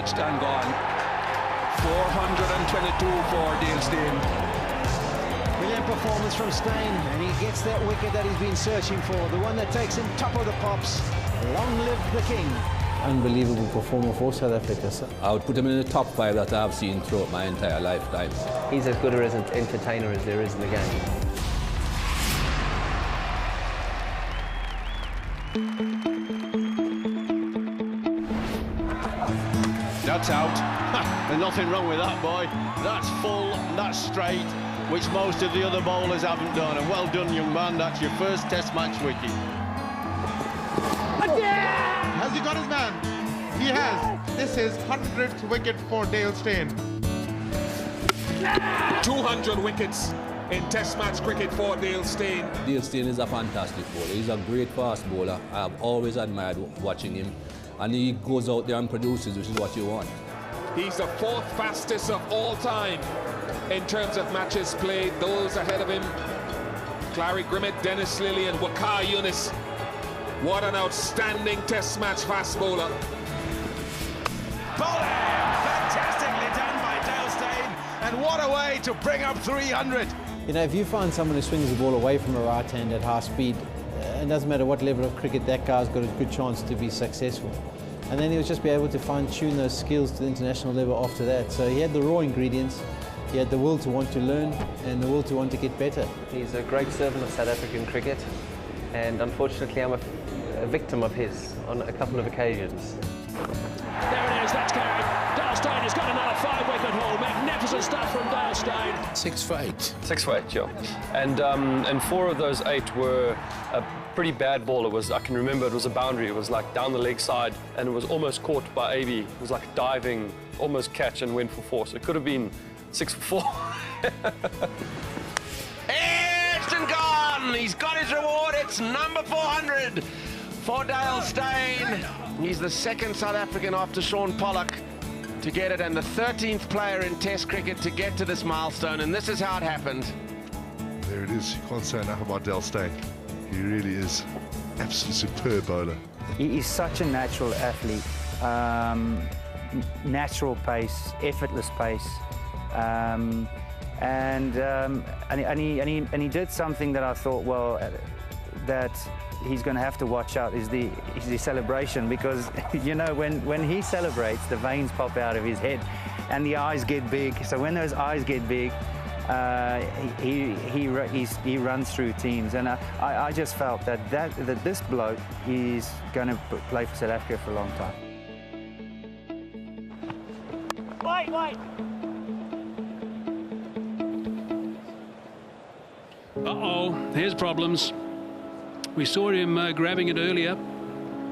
edged and gone. 422 for DaleSteyn. Brilliant performance from Steyn, and he gets that wicket that he's been searching for, the one that takes him top of the pops. Long live the king. Unbelievable performer for South Africa. I would put him in the top 5 that I've seen throughout my entire lifetime. He's as good as an entertainer as there is in the game. That's out. There's nothing wrong with that, boy. That's full, that's straight, which most of the other bowlers haven't done. And well done, young man. That's your first Test match wicket. Has he got his man? He has. This is 100th wicket for DaleSteyn. 200 wickets in Test match cricket for DaleSteyn. DaleSteyn is a fantastic bowler. He's a great fast bowler. I've always admired watching him. And he goes out there and produces, which is what you want. He's the 4th fastest of all time in terms of matches played. Those ahead of him, Clary Grimmett, Dennis Lilly and Waqar Younis. What an outstanding Test match fast bowler. Bowling! Fantastically done by DaleSteyn. And what a way to bring up 300. You know, if you find someone who swings the ball away from a right hand at high speed, it doesn't matter what level of cricket, that guy's got a good chance to be successful. And then he'll just be able to fine-tune those skills to the international level after that. So he had the raw ingredients, he had the will to want to learn and the will to want to get better. He's a great servant of South African cricket, and unfortunately I'm a victim of his on a couple of occasions. There it is, that's going. DaleSteyn has got another 5-wicket haul. Magnificent stuff from DaleSteyn. 6 for 8. 6 for 8, yeah. And 4 of those 8 were a pretty bad ball. I can remember it was a boundary. It was like down the leg side, and it was almost caught by AB. It was like diving, almost catch, and went for 4. So it could have been 6 for 4. Edged and gone. He's got his reward. It's number 400 for DaleSteyn. He's the 2nd South African after Sean Pollock to get it, and the 13th player in Test cricket to get to this milestone, and this is how it happened. There it is. You can't say enough about DaleSteyn. He really is absolutely superb bowler. He is such a natural athlete. Natural pace, effortless pace. And he did something that I thought, well, that he's going to have to watch out is the celebration, because you know when he celebrates, the veins pop out of his head and the eyes get big. So when those eyes get big, he runs through teams, and I just felt that this bloke is going to play for South Africa for a long time. Wait. Uh-oh, here's problems. We saw him grabbing it earlier,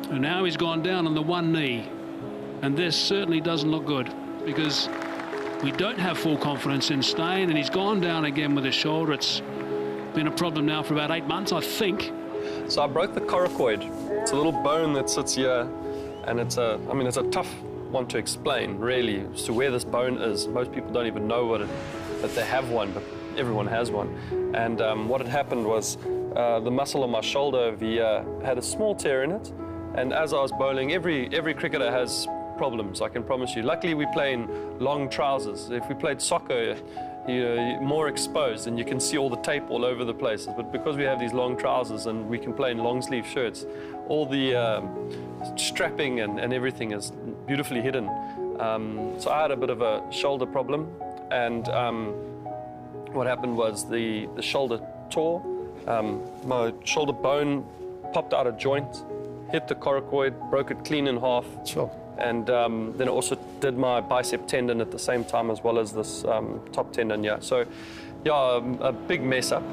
and now he's gone down on the one knee. And this certainly doesn't look good, because we don't have full confidence in Steyn, and he's gone down again with his shoulder. It's been a problem now for about 8 months, I think. So I broke the coracoid. It's a little bone that sits here, and it's a tough one to explain, really, as to where this bone is. Most people don't even know that they have one, but everyone has one. And what had happened was the muscle on my shoulder had a small tear in it, and as I was bowling, every cricketer has problems, I can promise you. Luckily, we play in long trousers. If we played soccer, you're more exposed and you can see all the tape all over the place. But because we have these long trousers and we can play in long sleeve shirts, all the strapping and everything is beautifully hidden. So I had a bit of a shoulder problem, and what happened was the shoulder tore. My shoulder bone popped out of joint, hit the coracoid, broke it clean in half. Sure. And then I also did my bicep tendon at the same time, as well as this top tendon, yeah. So, yeah, a big mess up.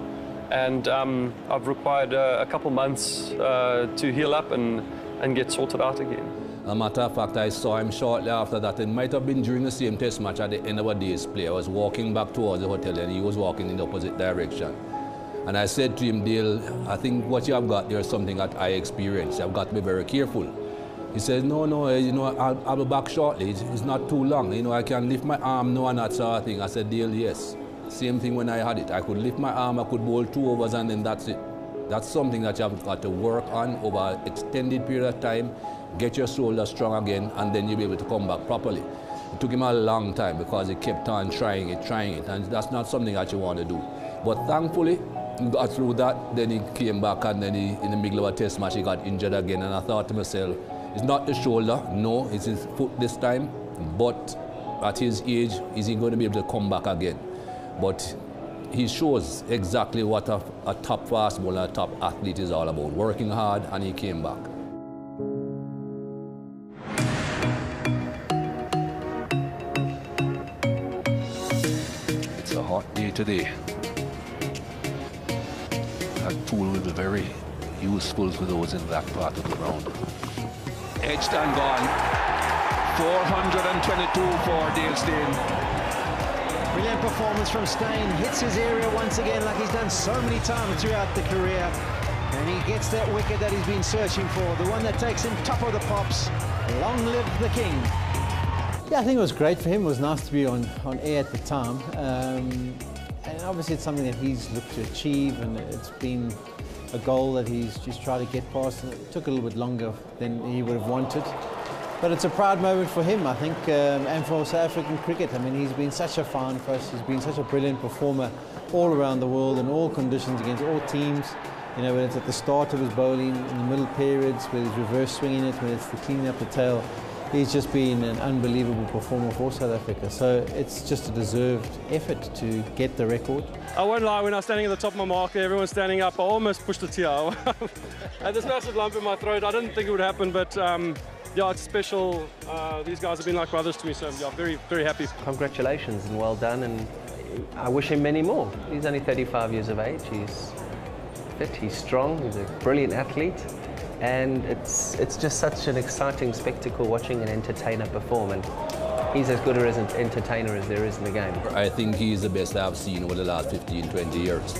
And I've required a couple months to heal up and get sorted out again. As a matter of fact, I saw him shortly after that. It might have been during the same Test match at the end of a day's play. I was walking back towards the hotel, and he was walking in the opposite direction. And I said to him, Dale, I think what you have got there is something that I experienced. You've got to be very careful. He says, no, you know, I'll be back shortly. It's not too long. You know, I can lift my arm now and that sort of thing. I said, Dale, yes. Same thing when I had it. I could lift my arm, I could bowl 2 overs, and then that's it. That's something that you have got to work on over an extended period of time, get your shoulder strong again, and then you'll be able to come back properly. It took him a long time because he kept on trying it, and that's not something that you want to do. But thankfully, he got through that, then he came back, and then in the middle of a test match, he got injured again, and I thought to myself, it's not the shoulder, no, it's his foot this time, but at his age, is he going to be able to come back again? But he shows exactly what a top fast bowler, a top athlete is all about, working hard, and he came back. It's a hot day today. That pool will be very useful for those in that part of the ground. Edged and gone. 422 for DaleSteyn. Brilliant performance from Steyn. Hits his area once again like he's done so many times throughout the career. And he gets that wicket that he's been searching for, the one that takes him top of the pops. Long live the king. Yeah, I think it was great for him. It was nice to be on air at the time. And obviously it's something that he's looked to achieve, and it's been a goal that he's just tried to get past. And it took a little bit longer than he would have wanted. But it's a proud moment for him, I think, and for South African cricket. I mean, he's been such a find for us. He's been such a brilliant performer all around the world in all conditions against all teams. You know, when it's at the start of his bowling, in the middle periods, when he's reverse swinging it, when it's the cleaning up the tail. He's just been an unbelievable performer for South Africa. So it's just a deserved effort to get the record. I won't lie, when I was standing at the top of my marker, everyone's standing up, I almost pushed a tear. I had this massive lump in my throat. I didn't think it would happen, but yeah, it's special. These guys have been like brothers to me, so yeah, very, very happy. Congratulations and well done, and I wish him many more. He's only 35 years of age. He's fit, he's strong, he's a brilliant athlete, and it's just such an exciting spectacle watching an entertainer perform, and he's as good as an entertainer as there is in the game. I think he's the best I've seen over the last 15, 20 years.